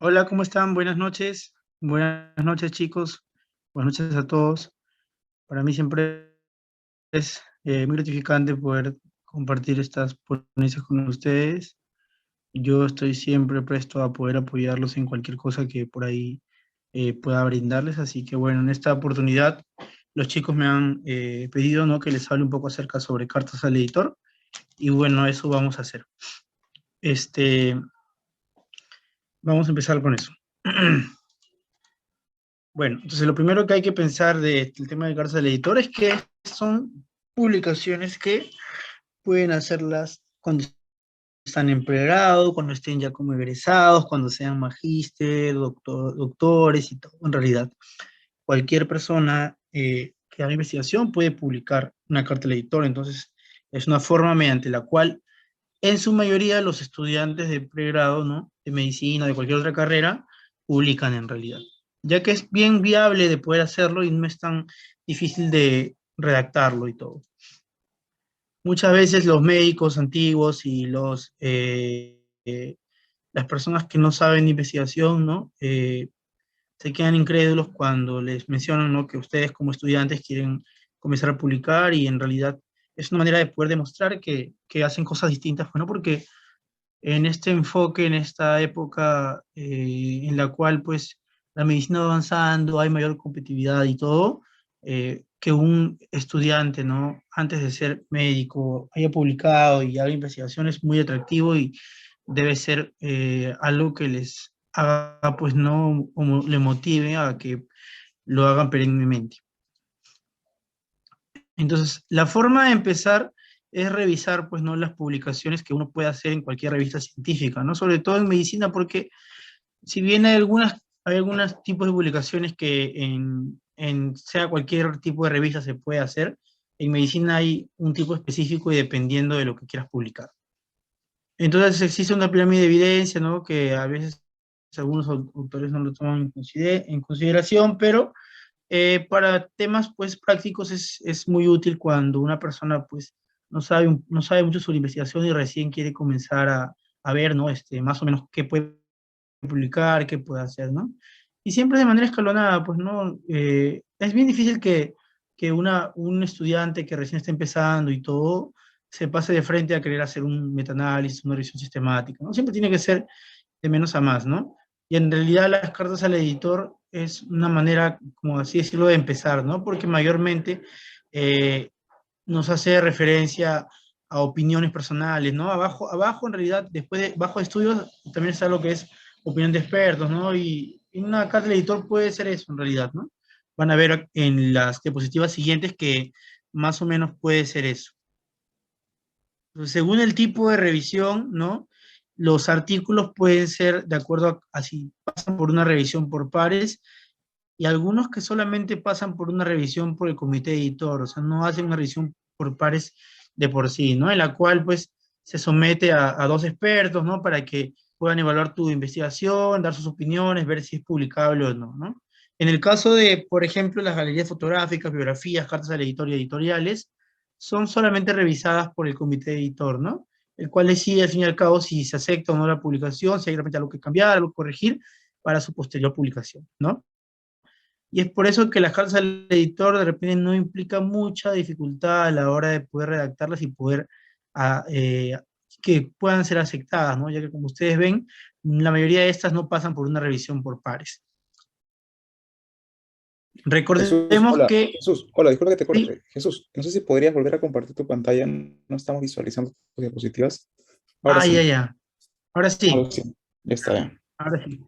Hola, ¿cómo están? Buenas noches. Buenas noches, chicos. Buenas noches a todos. Para mí siempre es muy gratificante poder compartir estas ponencias con ustedes. Yo estoy siempre presto a poder apoyarlos en cualquier cosa que por ahí pueda brindarles. Así que bueno, en esta oportunidad los chicos me han pedido, ¿no?, que les hable un poco acerca sobre cartas al editor. Y bueno, eso vamos a hacer. Vamos a empezar con eso. Bueno, entonces lo primero que hay que pensar del tema de cartas al editor es que son publicaciones que pueden hacerlas cuando están en pregrado, cuando estén ya como egresados, cuando sean magíster, doctores y todo. En realidad, cualquier persona que haga investigación puede publicar una carta al editor. Entonces, es una forma mediante la cual, en su mayoría, los estudiantes de pregrado, ¿no?, de medicina, de cualquier otra carrera, publican en realidad, ya que es bien viable de poder hacerlo y no es tan difícil de redactarlo y todo. Muchas veces los médicos antiguos y las personas que no saben de investigación, ¿no?, se quedan incrédulos cuando les mencionan, ¿no?, que ustedes como estudiantes quieren comenzar a publicar, y en realidad es una manera de poder demostrar que hacen cosas distintas, bueno, porque en este enfoque, en esta época en la cual pues la medicina va avanzando, hay mayor competitividad y todo, que un estudiante, ¿no?, antes de ser médico, haya publicado y haga investigación es muy atractivo, y debe ser algo que les haga, pues, no, como le motive a que lo hagan perennemente. Entonces, la forma de empezar es revisar, pues, ¿no?, las publicaciones que uno puede hacer en cualquier revista científica, ¿no? Sobre todo en medicina, porque si bien hay algunos tipos de publicaciones que sea cualquier tipo de revista se puede hacer, en medicina hay un tipo específico y dependiendo de lo que quieras publicar. Entonces existe una pirámide de evidencia, ¿no?, que a veces algunos autores no lo toman en consideración, pero para temas pues prácticos es muy útil cuando una persona pues no sabe mucho sobre investigación y recién quiere comenzar a ver, ¿no?, más o menos qué puede publicar, qué puede hacer, ¿no? Y siempre de manera escalonada, pues, ¿no? Es bien difícil que un estudiante que recién está empezando y todo, se pase de frente a querer hacer un metaanálisis, una revisión sistemática, ¿no? Siempre tiene que ser de menos a más, ¿no? Y en realidad las cartas al editor es una manera, como así decirlo, de empezar, ¿no? Porque mayormente eh, nos hace referencia a opiniones personales, ¿no? Abajo en realidad, bajo estudios, también está lo que es opinión de expertos, ¿no? Y una carta al editor puede ser eso en realidad, ¿no? Van a ver en las diapositivas siguientes que más o menos puede ser eso. Entonces, según el tipo de revisión, ¿no?, los artículos pueden ser de acuerdo a si pasan por una revisión por pares, y algunos que solamente pasan por una revisión por el comité editor, o sea, no hacen una revisión por pares de por sí, ¿no?, en la cual pues se somete a dos expertos, ¿no?, para que puedan evaluar tu investigación, dar sus opiniones, ver si es publicable o no, ¿no? En el caso de, por ejemplo, las galerías fotográficas, biografías, cartas al editor y editoriales, son solamente revisadas por el comité editor, ¿no?, el cual decide al fin y al cabo si se acepta o no la publicación, si hay realmente algo que cambiar, algo que corregir para su posterior publicación, ¿no? Y es por eso que las cartas al editor de repente no implican mucha dificultad a la hora de poder redactarlas y poder ah, eh, que puedan ser aceptadas, ¿no? Ya que como ustedes ven, la mayoría de estas no pasan por una revisión por pares. Jesús, Recordemos hola, que, Jesús, hola, disculpa que te sí, corte. Jesús, no sé si podrías volver a compartir tu pantalla, no estamos visualizando tus diapositivas. Ahora ya, sí, ya, ahora sí, ahora sí, ya está bien. ahora sí.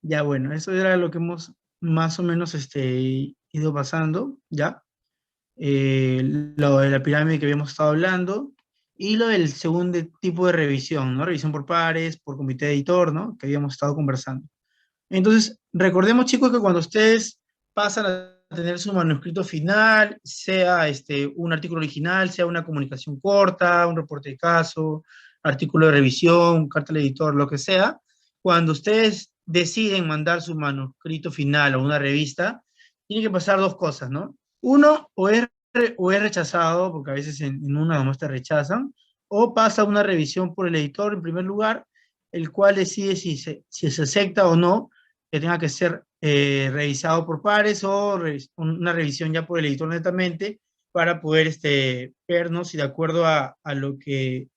Ya, bueno, eso era lo que hemos más o menos ido pasando, ¿ya? Lo de la pirámide que habíamos estado hablando, y lo del segundo tipo de revisión, ¿no? Revisión por pares, por comité editor, ¿no?, que habíamos estado conversando. Entonces, recordemos, chicos, que cuando ustedes pasan a tener su manuscrito final, sea un artículo original, sea una comunicación corta, un reporte de caso, artículo de revisión, carta al editor, lo que sea, cuando ustedes deciden mandar su manuscrito final a una revista, tiene que pasar dos cosas, ¿no? Uno, o es rechazado, porque a veces en una nomás te rechazan, o pasa una revisión por el editor en primer lugar, el cual decide si se acepta o no que tenga que ser revisado por pares o una revisión ya por el editor netamente para poder ver, ¿no? Si de acuerdo a lo que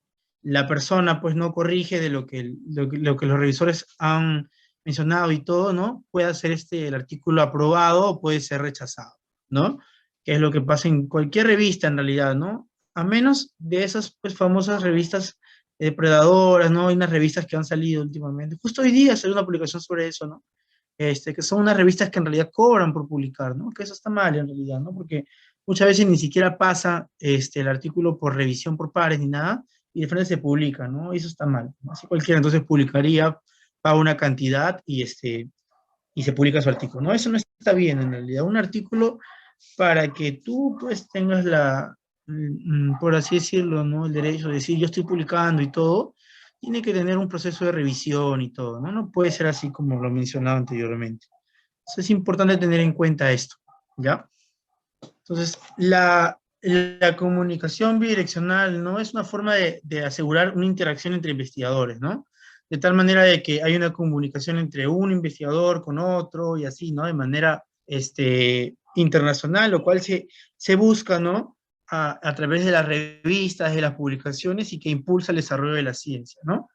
la persona pues no corrige de lo que los revisores han mencionado y todo, ¿no? Puede ser el artículo aprobado o puede ser rechazado, ¿no? Que es lo que pasa en cualquier revista en realidad, ¿no? A menos de esas pues famosas revistas predadoras, ¿no? Hay unas revistas que han salido últimamente. Justo hoy día salió una publicación sobre eso, ¿no? Que son unas revistas que en realidad cobran por publicar, ¿no? Que eso está mal en realidad, ¿no? Porque muchas veces ni siquiera pasa el artículo por revisión por pares ni nada, y de frente se publica, ¿no? Y eso está mal. ¿No? Así cualquiera entonces publicaría, paga una cantidad y se publica su artículo, ¿no? Eso no está bien en realidad. Un artículo para que tú pues tengas por así decirlo, ¿no? El derecho de decir yo estoy publicando y todo, tiene que tener un proceso de revisión y todo, ¿no? No puede ser así como lo mencionaba anteriormente. Entonces es importante tener en cuenta esto, ¿ya? Entonces, la comunicación bidireccional, ¿no? Es una forma de asegurar una interacción entre investigadores, ¿no? De tal manera de que hay una comunicación entre un investigador con otro y así, ¿no? De manera internacional, lo cual se busca, ¿no? A través de las revistas, de las publicaciones y que impulsa el desarrollo de la ciencia, ¿no?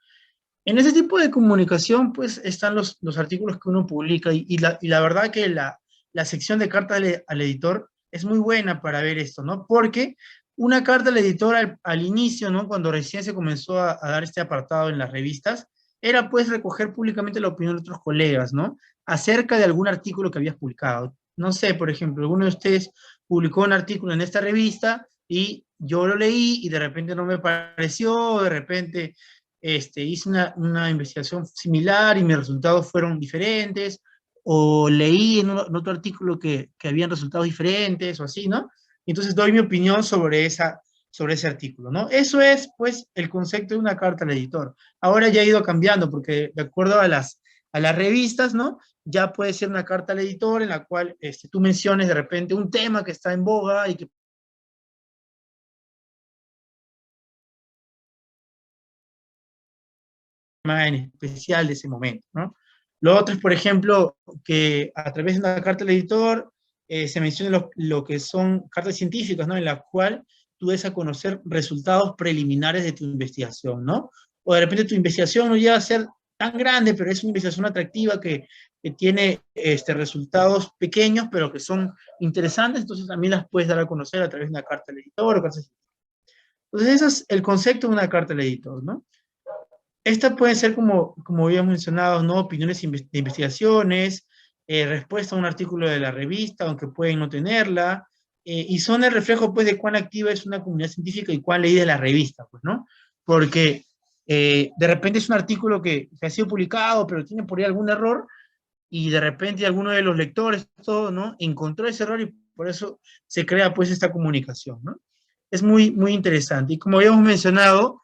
En ese tipo de comunicación, pues, están los artículos que uno publica y la verdad que la sección de carta al editor es muy buena para ver esto, ¿no? Porque una carta al editor al inicio, ¿no? Cuando recién se comenzó a dar este apartado en las revistas, era pues recoger públicamente la opinión de otros colegas, ¿no? Acerca de algún artículo que habías publicado. No sé, por ejemplo, alguno de ustedes publicó un artículo en esta revista y yo lo leí y de repente no me pareció, de repente hice una investigación similar y mis resultados fueron diferentes, o leí en otro artículo que habían resultados diferentes, o así, ¿no? Entonces doy mi opinión sobre ese artículo, ¿no? Eso es, pues, el concepto de una carta al editor. Ahora ya ha ido cambiando, porque de acuerdo a las revistas, ¿no? Ya puede ser una carta al editor en la cual tú menciones de repente un tema que está en boga y que en especial de ese momento, ¿no? Lo otro es, por ejemplo, que a través de una carta al editor se menciona lo que son cartas científicas, ¿no? En la cual tú des a conocer resultados preliminares de tu investigación, ¿no? O de repente tu investigación no llega a ser tan grande, pero es una investigación atractiva que tiene resultados pequeños, pero que son interesantes, entonces también las puedes dar a conocer a través de una carta al editor o cosas. Entonces, ese es el concepto de una carta al editor, ¿no? Esta puede ser, como habíamos mencionado, ¿no? Opiniones de investigaciones, respuesta a un artículo de la revista, aunque pueden no tenerla, y son el reflejo, pues, de cuán activa es una comunidad científica y cuán leída es la revista, pues, ¿no? Porque de repente es un artículo que ha sido publicado, pero tiene por ahí algún error, y de repente alguno de los lectores, todo, ¿no? Encontró ese error y por eso se crea, pues, esta comunicación, ¿no? Es muy, muy interesante. Y como habíamos mencionado,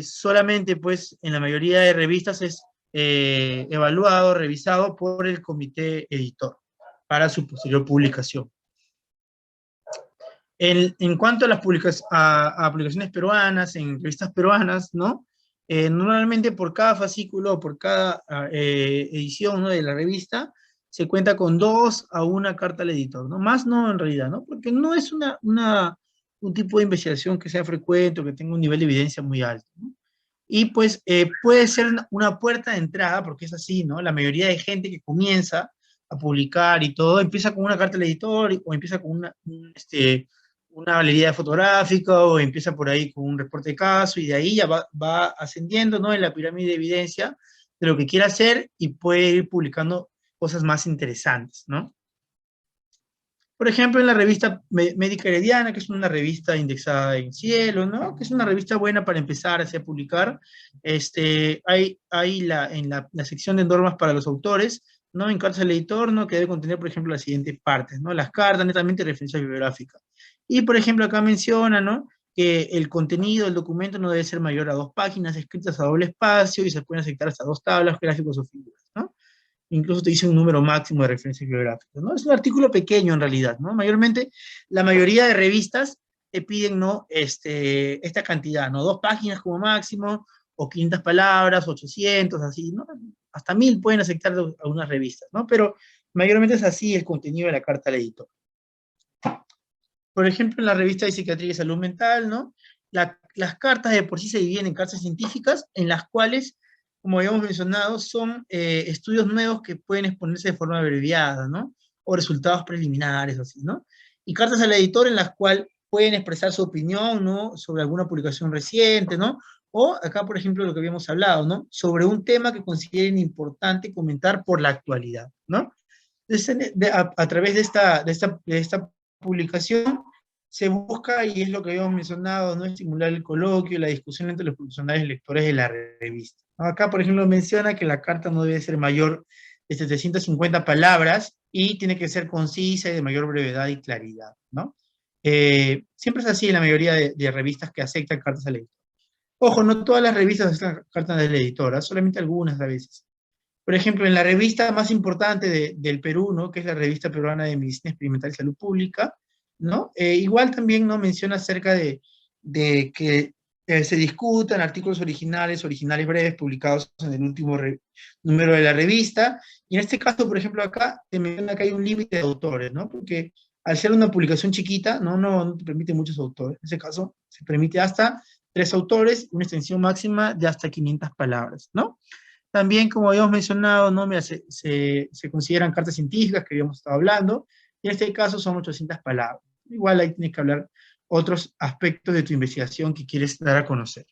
solamente pues en la mayoría de revistas es evaluado, revisado por el comité editor para su posterior publicación. En cuanto a las a publicaciones peruanas, en revistas peruanas, ¿no? Normalmente por cada fascículo, por cada edición, ¿no? de la revista, se cuenta con 2 a 1 carta al editor, ¿no? Más no en realidad, ¿no? Porque no es un tipo de investigación que sea frecuente o que tenga un nivel de evidencia muy alto, ¿no? Y pues puede ser una puerta de entrada, porque es así, ¿no? La mayoría de gente que comienza a publicar y todo, empieza con una carta al editor o empieza con una galería fotográfica o empieza por ahí con un reporte de caso y de ahí ya va ascendiendo, ¿no? En la pirámide de evidencia de lo que quiere hacer y puede ir publicando cosas más interesantes, ¿no? Por ejemplo, en la revista Médica Herediana, que es una revista indexada en Cielo, ¿no? Que es una revista buena para empezar así a publicar. Hay en la sección de normas para los autores, ¿no? En cartas al editor, ¿no? Que debe contener, por ejemplo, las siguientes partes, ¿no? Las cartas, netamente referencia bibliográfica. Y, por ejemplo, acá menciona, ¿no? Que el contenido del documento no debe ser mayor a 2 páginas escritas a doble espacio y se pueden aceptar hasta 2 tablas, gráficos o figuras, ¿no? Incluso te dice un número máximo de referencias bibliográficas, ¿no? Es un artículo pequeño en realidad, ¿no? Mayormente, la mayoría de revistas te piden, ¿no? Esta cantidad, ¿no? 2 páginas como máximo, o 500 palabras, 800, así, ¿no? Hasta 1000 pueden aceptar algunas revistas, ¿no? Pero mayormente es así el contenido de la carta al editor. Por ejemplo, en la revista de Psiquiatría y Salud Mental, ¿no? Las cartas de por sí se dividen en cartas científicas, en las cuales, como habíamos mencionado, son estudios nuevos que pueden exponerse de forma abreviada, ¿no? O resultados preliminares, así, ¿no? Y cartas al editor en las cuales pueden expresar su opinión, ¿no? Sobre alguna publicación reciente, ¿no? O acá, por ejemplo, lo que habíamos hablado, ¿no? Sobre un tema que consideren importante comentar por la actualidad, ¿no? Entonces, a través de esta publicación se busca, y es lo que habíamos mencionado, ¿no? Estimular el coloquio, la discusión entre los profesionales y lectores de la revista, ¿no? Acá, por ejemplo, menciona que la carta no debe ser mayor de 750 palabras y tiene que ser concisa y de mayor brevedad y claridad, ¿no? Siempre es así en la mayoría de revistas que aceptan cartas al editor. Ojo, no todas las revistas aceptan cartas del editor, ¿eh? Solamente algunas a veces. Por ejemplo, en la revista más importante del Perú, ¿no? Que es la Revista Peruana de Medicina Experimental y Salud Pública, ¿no? Igual también, ¿no? Menciona acerca de que se discutan artículos originales breves, publicados en el último número de la revista, y en este caso, por ejemplo, acá, te menciona que hay un límite de autores, ¿no? Porque al ser una publicación chiquita, no te permite muchos autores. En ese caso, se permite hasta 3 autores, una extensión máxima de hasta 500 palabras, ¿no? También, como habíamos mencionado, ¿no? Mira, se consideran cartas científicas que habíamos estado hablando, y en este caso son 800 palabras. Igual ahí tienes que hablar otros aspectos de tu investigación que quieres dar a conocer.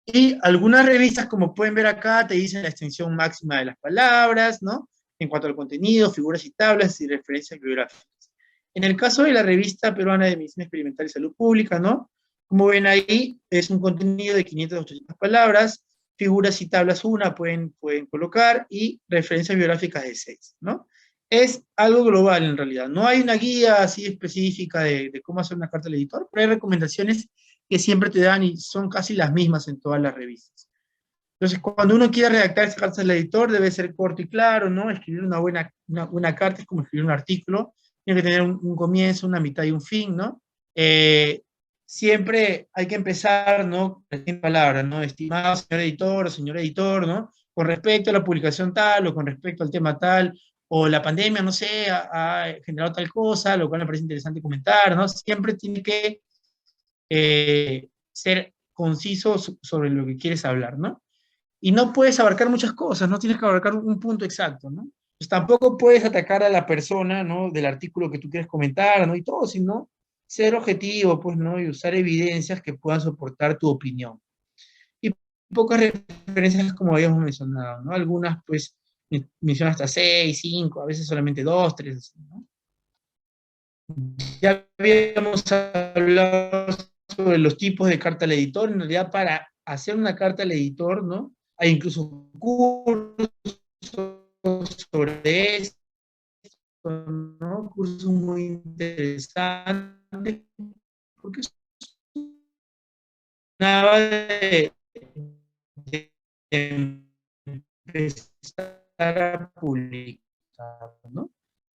Y algunas revistas, como pueden ver acá, te dicen la extensión máxima de las palabras, ¿no? En cuanto al contenido, figuras y tablas y referencias bibliográficas. En el caso de la Revista Peruana de Medicina Experimental y Salud Pública, ¿no? Como ven ahí, es un contenido de 500 a 800 palabras, figuras y tablas pueden colocar, y referencias bibliográficas de 6, ¿no? Es algo global en realidad. No hay una guía así específica de cómo hacer una carta al editor, pero hay recomendaciones que siempre te dan y son casi las mismas en todas las revistas. Entonces, cuando uno quiere redactar esa carta al editor, debe ser corto y claro, ¿no? Escribir una buena carta es como escribir un artículo, tiene que tener un comienzo, una mitad y un fin, ¿no? Siempre hay que empezar, ¿no? En palabras, ¿no? Estimado señor editor o señor editor, ¿no? Con respecto a la publicación tal o con respecto al tema tal, o la pandemia, no sé, ha generado tal cosa, lo cual me parece interesante comentar, ¿no? Siempre tiene que ser conciso sobre lo que quieres hablar, ¿no? Y no puedes abarcar muchas cosas, no tienes que abarcar un punto exacto, ¿no? Pues tampoco puedes atacar a la persona, ¿no? Del artículo que tú quieres comentar, ¿no? Y todo, sino ser objetivo, pues, ¿no? Y usar evidencias que puedan soportar tu opinión. Y pocas referencias, como habíamos mencionado, ¿no? Algunas, pues, mencionan hasta 6, 5, a veces solamente 2, 3, ¿no? Ya habíamos hablado sobre los tipos de carta al editor. En realidad, para hacer una carta al editor, ¿no? Hay incluso cursos sobre esto, ¿no? Cursos muy interesantes, porque es nada de empezar a publicar, ¿no?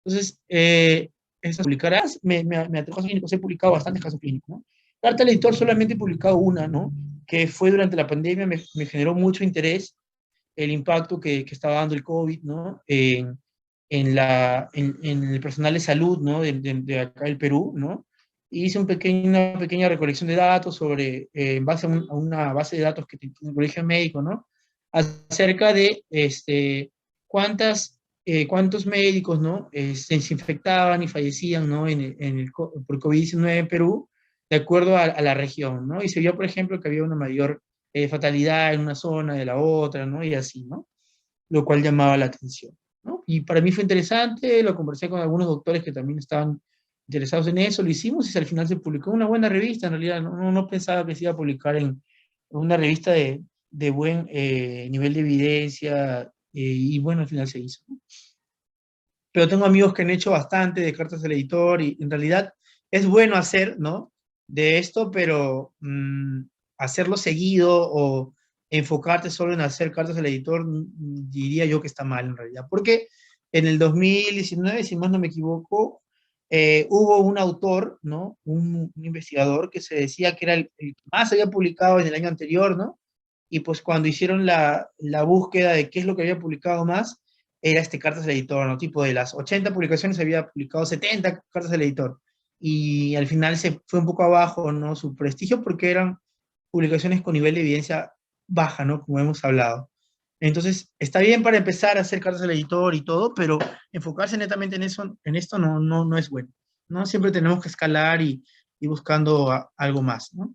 Entonces, esas publicarás, me atrevo a clínicos, he publicado bastantes casos clínicos, ¿no? Carta al editor solamente he publicado una, ¿no? Que fue durante la pandemia, me generó mucho interés el impacto que estaba dando el COVID, ¿no? En el personal de salud, ¿no? De acá del Perú, ¿no? Y hice una pequeña recolección de datos sobre, en base a una base de datos que tiene el Colegio Médico, ¿no? Acerca de cuántos médicos, ¿no? Se infectaban y fallecían, ¿no? Por COVID-19 en Perú, de acuerdo a la región, ¿no? Y se vio, por ejemplo, que había una mayor fatalidad en una zona de la otra, ¿no? Y así, ¿no? Lo cual llamaba la atención, ¿no? Y para mí fue interesante, lo conversé con algunos doctores que también estaban interesados en eso, lo hicimos y al final se publicó en una buena revista, en realidad, no pensaba que se iba a publicar en una revista de buen nivel de evidencia, y bueno, al final se hizo, ¿no? Pero tengo amigos que han hecho bastante de cartas al editor y en realidad es bueno hacer, ¿no? De esto, pero hacerlo seguido o enfocarte solo en hacer cartas al editor, diría yo que está mal en realidad. Porque en el 2019, si más no me equivoco, hubo un autor, ¿no? Un investigador que se decía que era el que más había publicado en el año anterior, ¿no? y pues cuando hicieron la búsqueda de qué es lo que había publicado más, era cartas al editor, ¿no? Tipo de las 80 publicaciones había publicado 70 cartas al editor, y al final se fue un poco abajo, ¿no? Su prestigio porque eran publicaciones con nivel de evidencia baja, ¿no? Como hemos hablado. Entonces, está bien para empezar a hacer cartas al editor y todo, pero enfocarse netamente en eso, en esto no es bueno, ¿no? Siempre tenemos que escalar y buscando algo más, ¿no?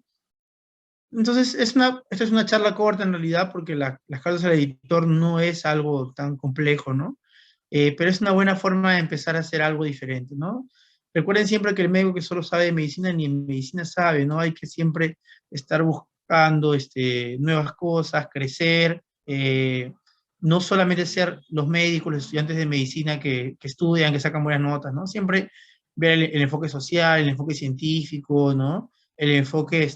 Entonces, esta es una charla corta en realidad, porque las cartas al editor no es algo tan complejo, ¿no? Pero es una buena forma de empezar a hacer algo diferente, ¿no? Recuerden siempre que el médico que solo sabe de medicina ni en medicina sabe, ¿no? Hay que siempre estar buscando nuevas cosas, crecer, no solamente ser los médicos, los estudiantes de medicina que estudian, que sacan buenas notas, ¿no? Siempre ver el enfoque social, el enfoque científico, ¿no? El enfoque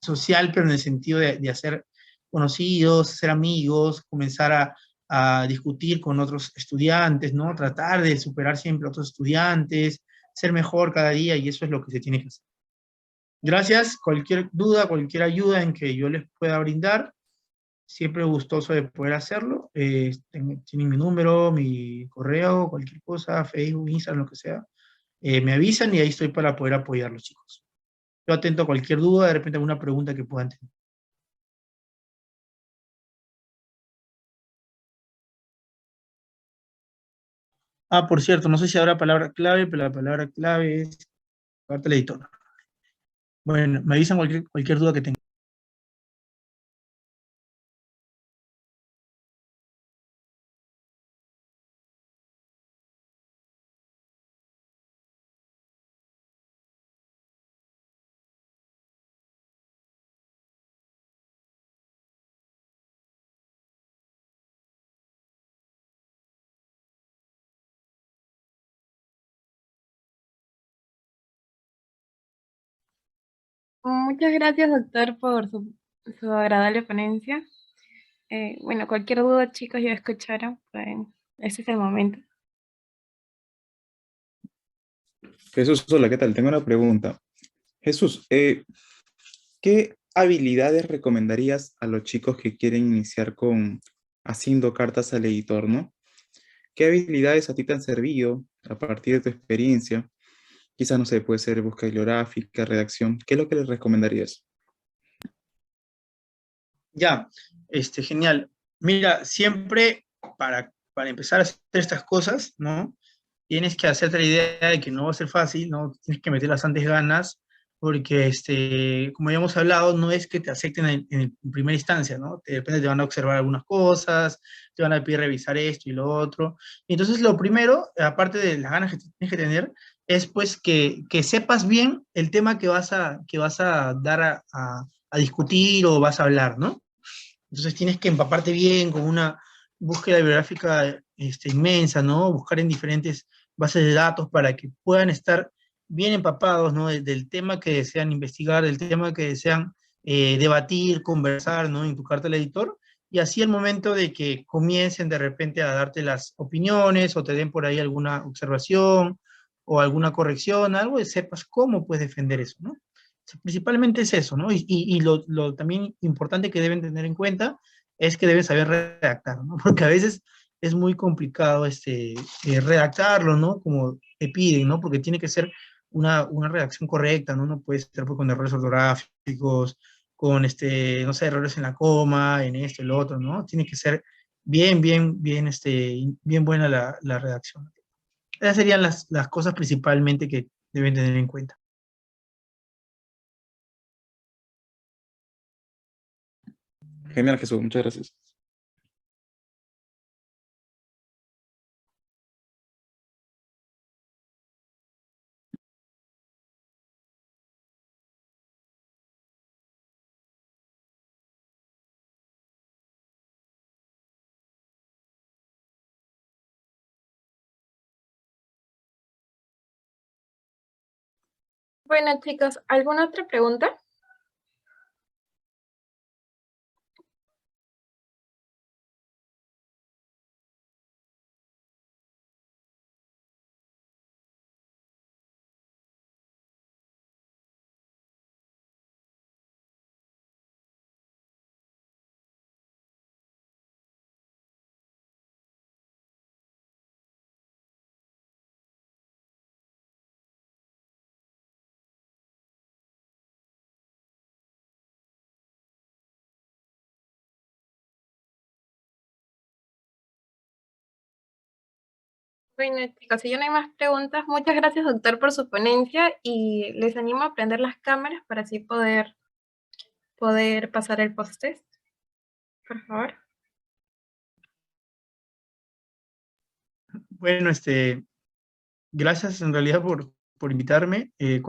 social, pero en el sentido de hacer conocidos, hacer amigos, comenzar a discutir con otros estudiantes, ¿no? Tratar de superar siempre a otros estudiantes, ser mejor cada día, y eso es lo que se tiene que hacer. Gracias. Cualquier duda, cualquier ayuda en que yo les pueda brindar, siempre gustoso de poder hacerlo. Tienen mi número, mi correo, cualquier cosa, Facebook, Instagram, lo que sea. Me avisan y ahí estoy para poder apoyarlos, chicos. Yo atento a cualquier duda, de repente alguna pregunta que puedan tener. Ah, por cierto, no sé si habrá palabra clave, pero la palabra clave es carta al editor. Bueno, me avisan cualquier duda que tengan. Muchas gracias, doctor, por su agradable ponencia. Bueno, cualquier duda, chicos, ya escucharon, pues, ese es el momento. Jesús, hola, ¿qué tal? Tengo una pregunta. Jesús, ¿qué habilidades recomendarías a los chicos que quieren iniciar con haciendo cartas al editor, ¿no? ¿Qué habilidades a ti te han servido a partir de tu experiencia? Quizás, no sé, puede ser búsqueda bibliográfica, redacción. ¿Qué es lo que les recomendarías? Ya, genial. Mira, siempre para empezar a hacer estas cosas, ¿no? Tienes que hacerte la idea de que no va a ser fácil, ¿no? Tienes que meter bastantes ganas, porque, como ya hemos hablado, no es que te acepten en primera instancia, ¿no? De repente te van a observar algunas cosas, te van a pedir revisar esto y lo otro. Y entonces, lo primero, aparte de las ganas que tienes que tener, es pues que sepas bien el tema que vas a dar a discutir o vas a hablar, ¿no? Entonces tienes que empaparte bien con una búsqueda bibliográfica inmensa, ¿no? Buscar en diferentes bases de datos para que puedan estar bien empapados, ¿no? Del tema que desean investigar, del tema que desean debatir, conversar, ¿no? En tu carta al editor. Y así al momento de que comiencen de repente a darte las opiniones o te den por ahí alguna observación o alguna corrección, algo, sepas cómo puedes defender eso, ¿no? Principalmente es eso, ¿no? Y lo también importante que deben tener en cuenta es que deben saber redactar, ¿no? Porque a veces es muy complicado redactarlo, ¿no? Como te piden, ¿no? Porque tiene que ser una redacción correcta, ¿no? No puede ser pues, con errores ortográficos, con, no sé, errores en la coma, en esto, en lo otro, ¿no? Tiene que ser bien buena la redacción. Esas serían las cosas principalmente que deben tener en cuenta. Genial, Jesús, muchas gracias. Bueno, chicos, ¿alguna otra pregunta? Bueno, chicos, si ya no hay más preguntas, muchas gracias, doctor, por su ponencia y les animo a prender las cámaras para así poder pasar el post-test, por favor. Bueno, gracias en realidad por invitarme.